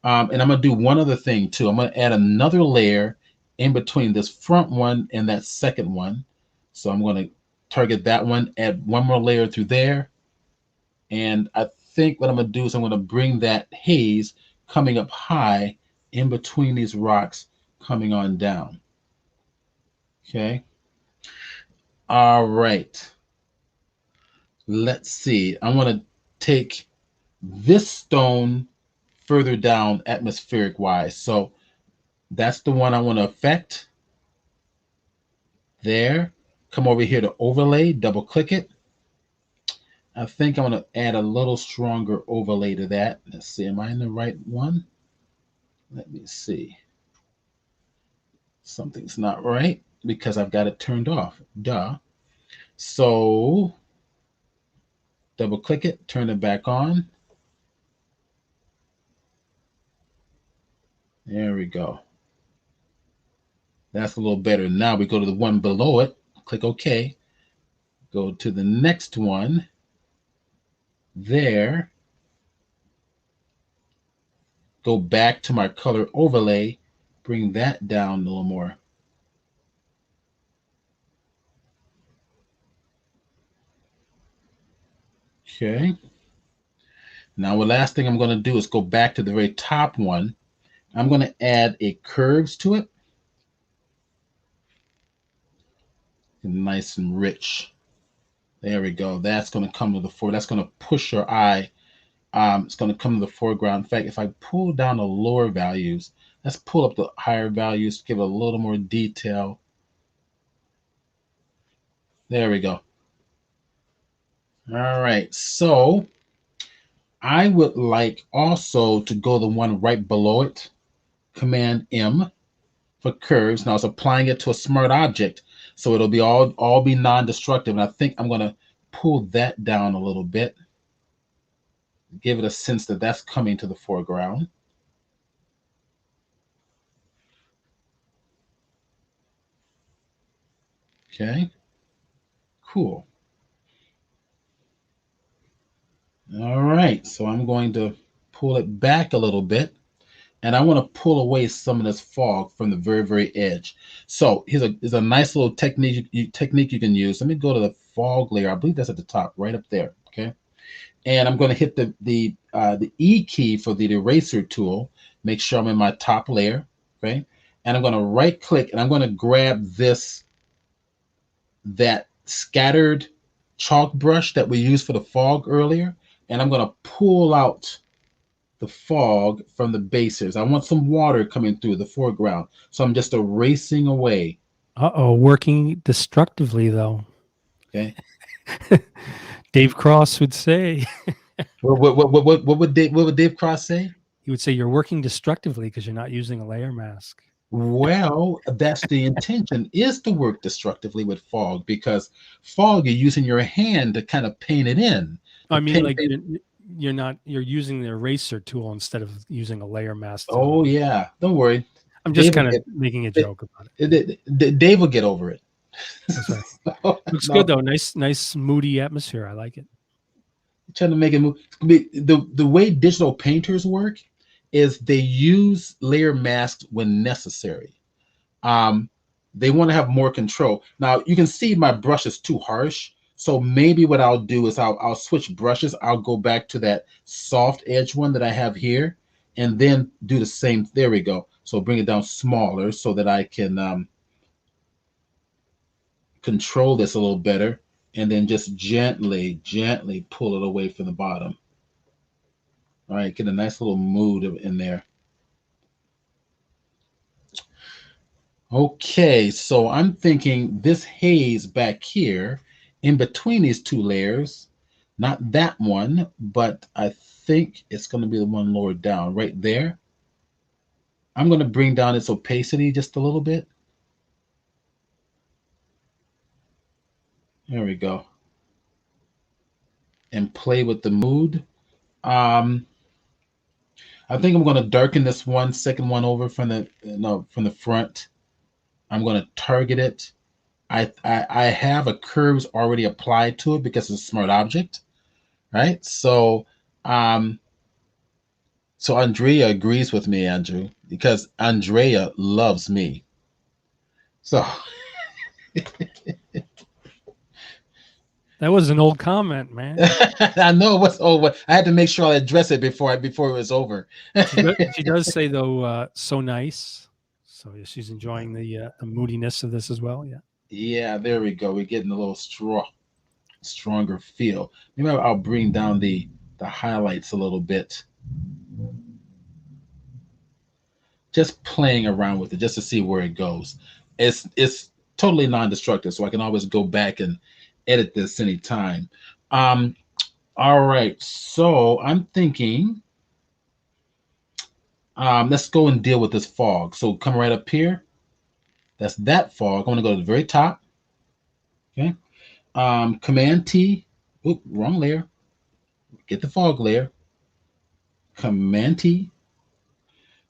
And I'm going to do one other thing too. I'm going to add another layer in between this front one and that second one. So I'm going to target that one, add one more layer through there. And I think what I'm going to do is I'm going to bring that haze coming up high in between these rocks coming on down. Okay. All right. Let's see. I want to take this stone further down atmospheric wise. So that's the one I want to affect. There. Come over here to overlay, double click it. I think I want to add a little stronger overlay to that. Let's see. Am I in the right one? Let me see. Something's not right because I've got it turned off. Duh. So double click it, turn it back on. There we go. That's a little better. Now we go to the one below it, click OK. Go to the next one. There. Go back to my color overlay, bring that down a little more. Okay. Now the last thing I'm going to do is go back to the very top one. I'm going to add a curves to it. Nice and rich. There we go. That's going to come to the fore. That's going to push your eye. It's going to come to the foreground. In fact, if I pull down the lower values, let's pull up the higher values, give it a little more detail. There we go. All right. So I would like also to go the one right below it, Command M for curves. Now it's applying it to a smart object. So it'll be all be non-destructive. And I think I'm going to pull that down a little bit. Give it a sense that that's coming to the foreground. Okay. Cool. All right. So I'm going to pull it back a little bit. And I want to pull away some of this fog from the very, very edge. So here's a nice little technique you can use. Let me go to the fog layer. I believe that's at the top, right up there. Okay. And I'm going to hit the E key for the eraser tool. Make sure I'm in my top layer. Okay. And I'm going to right click and I'm going to grab that scattered chalk brush that we used for the fog earlier. And I'm going to pull out the fog from the bases. I want some water coming through the foreground. So I'm just erasing away. Working destructively, though. Okay. Dave Cross would say. What would Dave Cross say? He would say you're working destructively because you're not using a layer mask. Well, that's the intention, is to work destructively with fog, because fog, you're using your hand to kind of paint it in. I mean, like you're using the eraser tool instead of using a layer mask tool. Oh yeah, don't worry. I'm just kind of making a joke about it. Dave will get over it. That's right. Looks good though. Nice moody atmosphere. I like it. Trying to make it move. The way digital painters work is they use layer masks when necessary. They want to have more control. Now you can see my brush is too harsh. So maybe what I'll do is I'll switch brushes. I'll go back to that soft edge one that I have here and then do the same. There we go. So bring it down smaller so that I can control this a little better, and then just gently pull it away from the bottom. All right, get a nice little mood in there. Okay, so I'm thinking this haze back here in between these two layers, not that one, but I think it's going to be the one lower down right there. I'm going to bring down its opacity just a little bit. There we go. And play with the mood. I think I'm going to darken this second one over from the front. I'm going to target it. I have a curves already applied to it because it's a smart object, right? So Andrea agrees with me, Andrew, because Andrea loves me. So That was an old comment, man. I know what's over. I had to make sure I address it before it was over. She does say though, so nice. So yeah, she's enjoying the moodiness of this as well. Yeah. Yeah, there we go. We're getting a little stronger feel. Maybe I'll bring down the highlights a little bit. Just playing around with it just to see where it goes. It's totally non-destructive, so I can always go back and edit this anytime. Um, all right, so I'm thinking, let's go and deal with this fog. So come right up here. That's that fog. I want to go to the very top. Okay. Command T. Oop, wrong layer. Get the fog layer. Command T.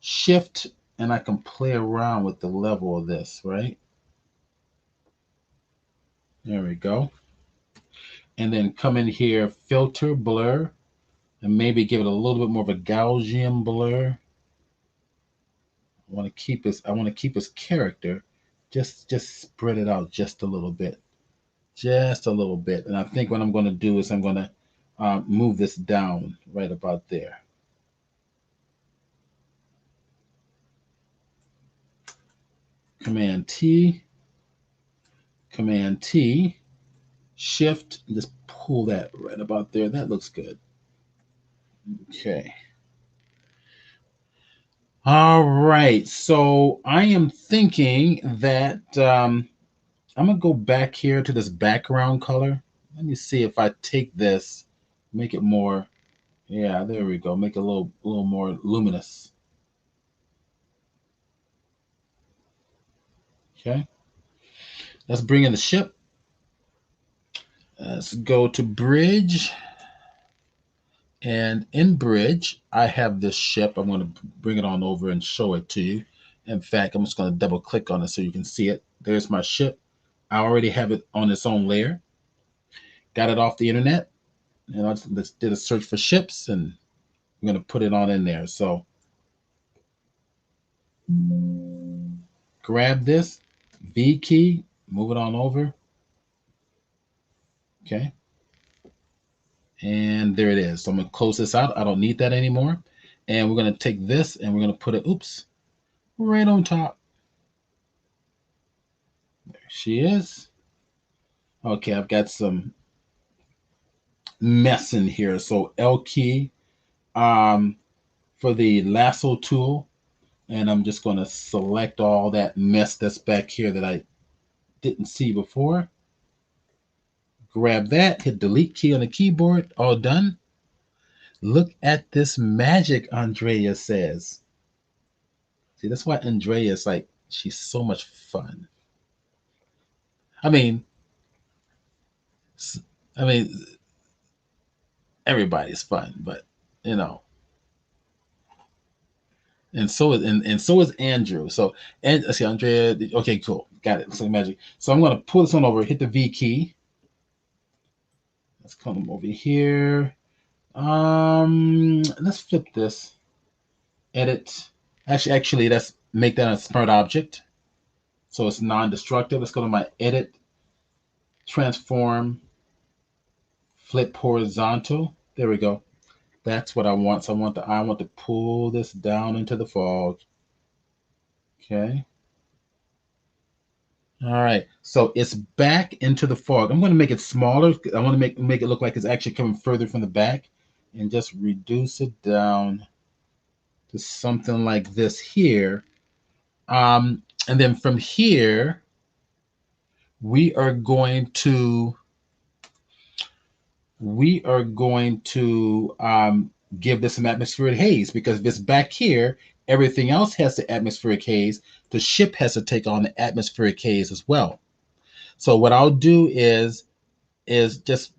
Shift, and I can play around with the level of this, right? There we go. And then come in here, filter, blur, and maybe give it a little bit more of a Gaussian blur. I want to keep his character. Just spread it out just a little bit. Just a little bit. And I think what I'm going to do is I'm going to move this down right about there. Command T, Command T, Shift, and just pull that right about there. That looks good. Okay. All right. So I am thinking that I'm going to go back here to this background color. Let me see if I take this, make it more. Yeah, there we go. Make it a little more luminous. Okay. Let's bring in the ship. Let's go to bridge. And in bridge, I have this ship. I'm going to bring it on over and show it to you. In fact, I'm just going to double click on it so you can see it. There's my ship. I already have it on its own layer. Got it off the internet. And I just did a search for ships, and I'm going to put it on in there. So grab this V key, move it on over. Okay. And there it is. So I'm going to close this out. I don't need that anymore. And we're going to take this and we're going to put it, oops, right on top. There she is. Okay, I've got some mess in here. So L key for the lasso tool. And I'm just going to select all that mess that's back here that I didn't see before. Grab that, hit delete key on the keyboard, all done. Look at this magic, Andrea says. See, that's why Andrea is like, she's so much fun. I mean, I mean, everybody's fun, but you know, and so is Andrew. So, and let's see, Andrea. Okay, cool, got it. Looks like magic. So I'm gonna pull this one over, hit the V key. Let's come over here. Let's flip this. Edit. Actually, let's make that a smart object. So it's non-destructive. Let's go to my edit, transform, flip horizontal. There we go. That's what I want. So I want to pull this down into the fog. Okay. All right. So it's back into the fog. I'm going to make it smaller. I want to make it look like it's actually coming further from the back, and just reduce it down to something like this here. And then from here, we are going to give this some atmospheric haze, because if it's back here, everything else has the atmospheric haze. The ship has to take on the atmospheric haze as well. So what I'll do is just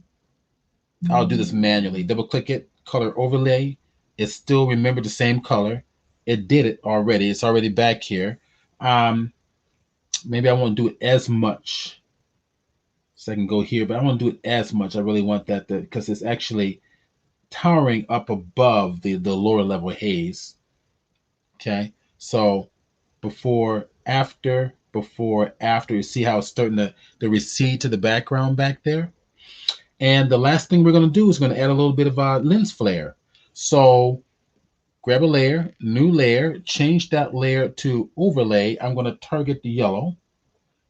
I'll do this manually. Double click it, color overlay. It's still remember the same color. It did it already. It's already back here. Maybe I won't do it as much. So I can go here, but I won't do it as much. I really want that because it's actually towering up above the lower level haze. Okay, so before, after, you see how it's starting to recede to the background back there. And the last thing we're going to do is going to add a little bit of lens flare. So grab a layer, new layer, change that layer to overlay. I'm going to target the yellow,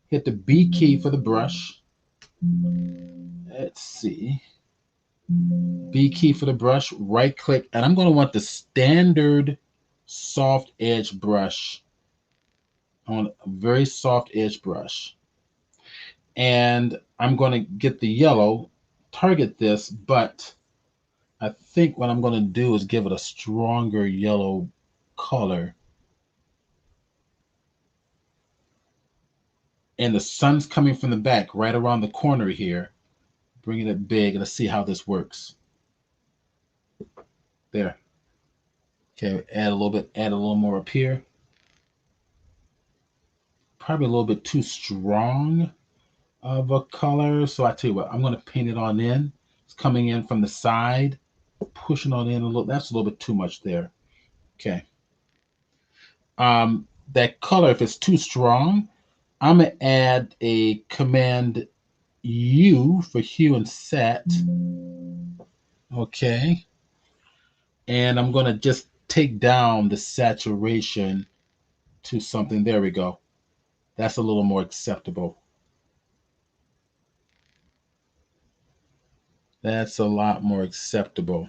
hit the B key for the brush. Let's see. B key for the brush, right click, and I'm going to want the standard soft edge brush. I want a very soft edge brush. And I'm going to get the yellow, target this, but I think what I'm going to do is give it a stronger yellow color. And the sun's coming from the back, right around the corner here. Bringing it big. Let's see how this works. There. Okay, add a little more up here. Probably a little bit too strong of a color. So I tell you what, I'm going to paint it on in. It's coming in from the side, pushing on in a little. That's a little bit too much there. Okay. That color, if it's too strong, I'm going to add a Command U for hue and set. Okay. And I'm going to just take down the saturation to something. There we go. That's a little more acceptable. That's a lot more acceptable.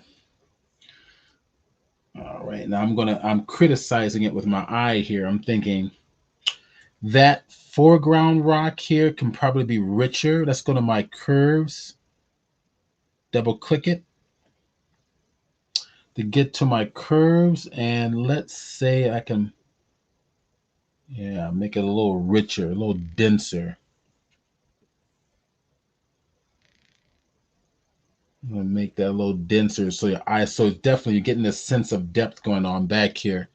All right. Now I'm criticizing it with my eye here. I'm thinking that foreground rock here can probably be richer. Let's go to my curves. Double click it to get to my curves. And let's say I can, yeah, make it a little richer, a little denser. I'm gonna make that a little denser so your eye, so definitely you're getting this sense of depth going on back here.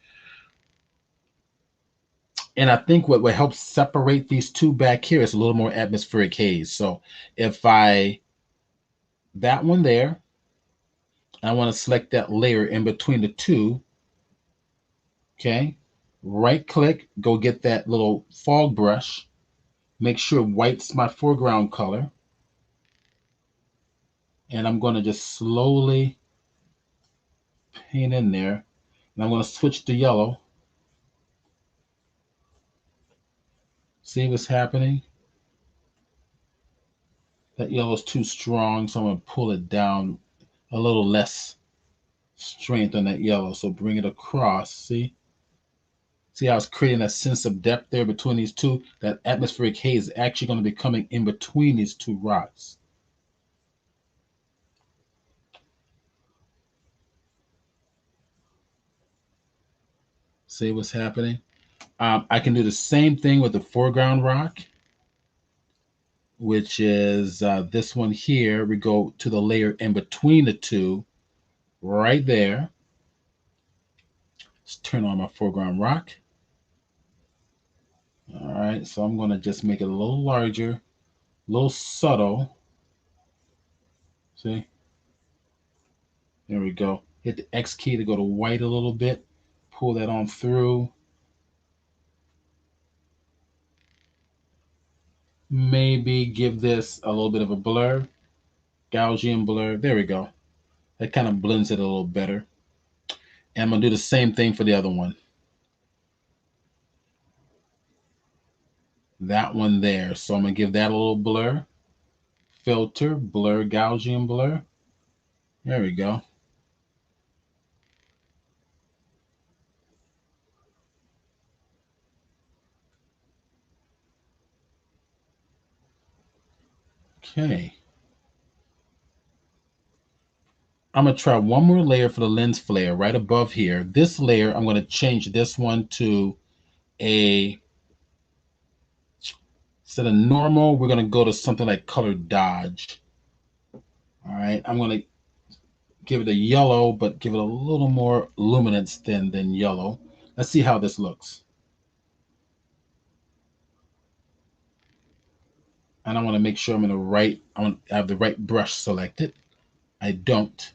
And I think what will help separate these two back here is a little more atmospheric haze. So if that one there, I want to select that layer in between the two. Okay. Right click, go get that little fog brush. Make sure white's my foreground color. And I'm going to just slowly paint in there. And I'm going to switch to yellow. See what's happening? That yellow is too strong, so I'm going to pull it down a little less strength on that yellow. So bring it across. See? See how it's creating that sense of depth there between these two? That atmospheric haze is actually going to be coming in between these two rocks. See what's happening? I can do the same thing with the foreground rock, which is this one here. We go to the layer in between the two, right there. Let's turn on my foreground rock. All right, so I'm going to just make it a little larger, a little subtle. See? There we go. Hit the X key to go to white a little bit. Pull that on through. Maybe give this a little bit of a blur. Gaussian blur. There we go. That kind of blends it a little better. And I'm going to do the same thing for the other one. That one there. So I'm going to give that a little blur. Filter, blur, Gaussian blur. There we go. Okay. I'm going to try one more layer for the lens flare right above here. This layer, I'm going to change this one to a, instead of normal, we're going to go to something like color dodge. All right. I'm going to give it a yellow, but give it a little more luminance than yellow. Let's see how this looks. And I want to make sure I'm in the right, I have the right brush selected. I don't.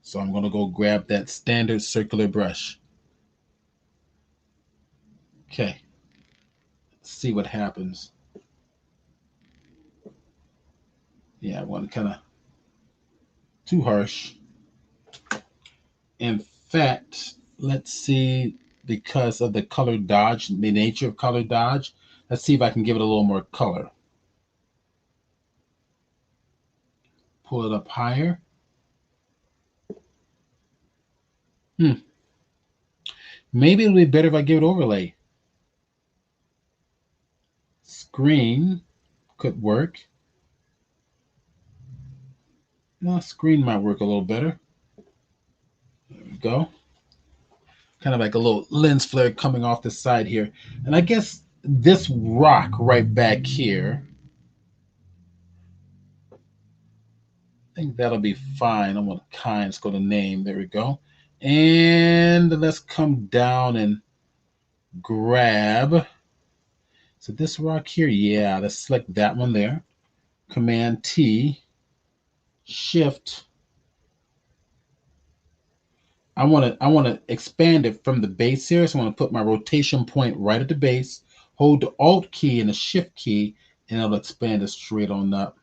So I'm going to go grab that standard circular brush. Okay. Let's see what happens. Yeah, I want kind of too harsh. In fact, let's see, because of the color dodge, the nature of color dodge, let's see if I can give it a little more color. Pull it up higher. Maybe it'll be better if I give it overlay. Screen could work. No, screen might work a little better. There we go. Kind of like a little lens flare coming off the side here. And I guess this rock right back here, I think that'll be fine. I want kind, let's go to name. There we go. And let's come down and grab. So this rock here, yeah, let's select that one there. Command T, Shift. I want to expand it from the base here. So I want to put my rotation point right at the base. Hold the Alt key and the Shift key, and it'll expand it straight on up.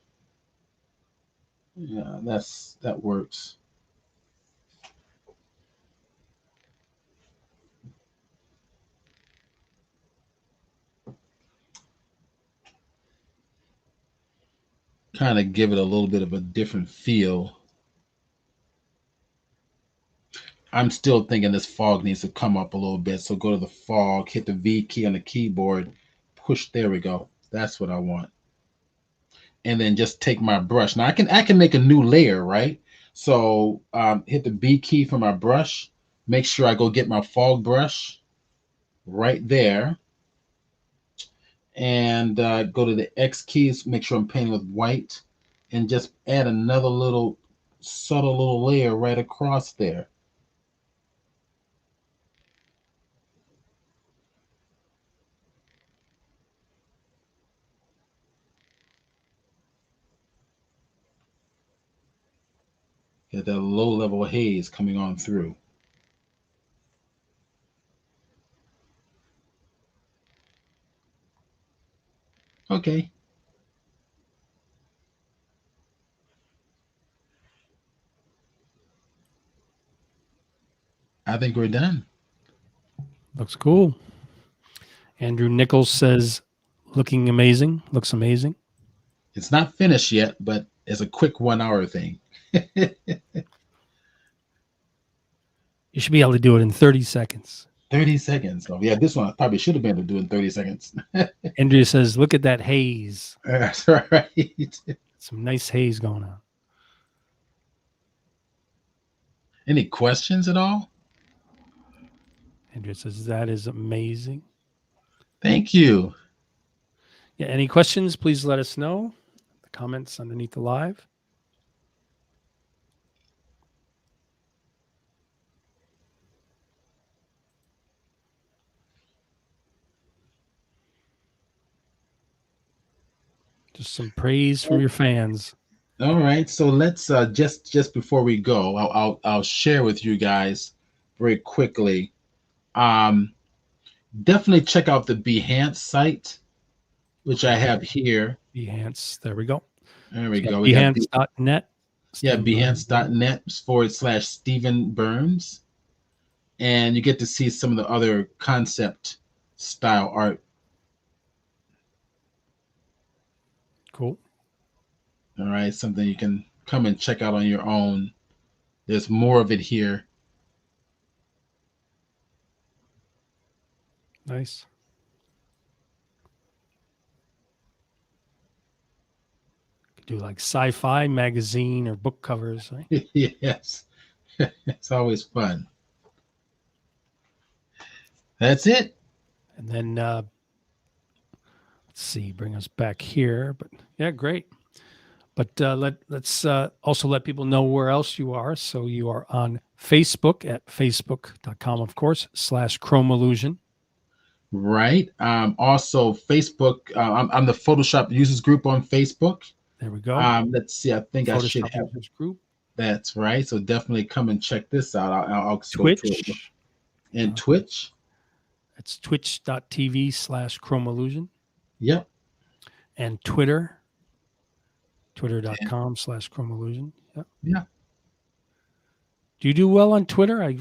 Yeah, that works. Kind of give it a little bit of a different feel. I'm still thinking this fog needs to come up a little bit. So go to the fog, hit the V key on the keyboard, push. There we go. That's what I want. And then just take my brush. Now I can make a new layer, right? So hit the B key for my brush. Make sure I go get my fog brush right there. And go to the X keys. Make sure I'm painting with white. And just add another little subtle little layer right across there. Get that low level haze coming on through. Okay. I think we're done. Looks cool. Andrew Nichols says, looking amazing. Looks amazing. It's not finished yet, but it's a quick 1 hour thing. You should be able to do it in 30 seconds. 30 seconds. Oh, yeah, this one I probably should have been able to do in 30 seconds. Andrea says, look at that haze. That's right. Some nice haze going on. Any questions at all? Andrea says, that is amazing. Thank you. Yeah, any questions, please let us know. The comments underneath the live. Just some praise from your fans. All right, so let's just before we go, I'll share with you guys very quickly. Definitely check out the Behance site, which I have here. Behance, there we go. There we go. Behance.net. Yeah, Behance.net/Stephen Burns, and you get to see some of the other concept style art. Cool. All right, something you can come and check out on your own. There's more of it here. Nice. Could do like sci-fi magazine or book covers. Right? Yes, it's always fun. That's it. And then let's see, bring us back here. But yeah, great. But let's also let people know where else you are. So you are on Facebook at facebook.com, of course, /Chrome Illusion. Right. Also, Facebook. I'm the Photoshop users group on Facebook. There we go. Let's see. I think Photoshop I should have. users group. That's right. So definitely come and check this out. I'll Twitch. Go through it. And Twitch. It's twitch.tv /Chrome Illusion. Yep. And Twitter. Twitter.com/chromeillusion. Yeah. Yeah. Do you do well on Twitter? I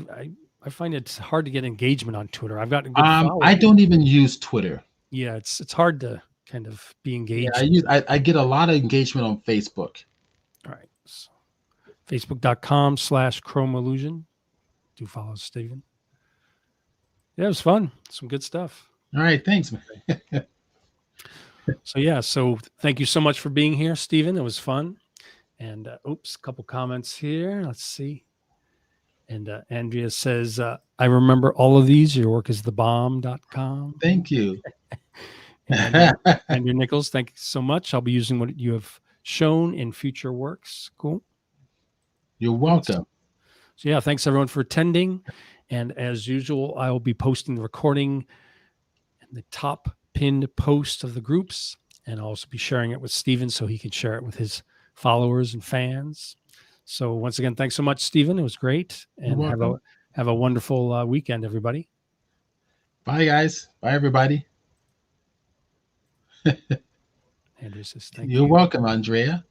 find it's hard to get engagement on Twitter. I've gotten good I followers. don't even use Twitter. Yeah, it's hard to kind of be Yeah, engaged. I get a lot of engagement on Facebook. All right. So Facebook.com/chromeillusion. Do follow Stephen. Yeah, it was fun. Some good stuff. All right, thanks, man. So thank you so much for being here, Stephen. It was fun. And a couple comments here. Let's see. And Andrea says, I remember all of these. Your work is thebomb.com. Thank you. And Andrea Nichols, thank you so much. I'll be using what you have shown in future works. Cool. You're welcome. So yeah, thanks everyone for attending. And as usual, I will be posting the recording in the top pinned post of the groups. And I'll also be sharing it with Stephen so he can share it with his followers and fans. So once again, thanks so much, Stephen. It was great. And have a wonderful weekend, everybody. Bye, guys. Bye, everybody. Andrea says, thank you. You're welcome, Andrea.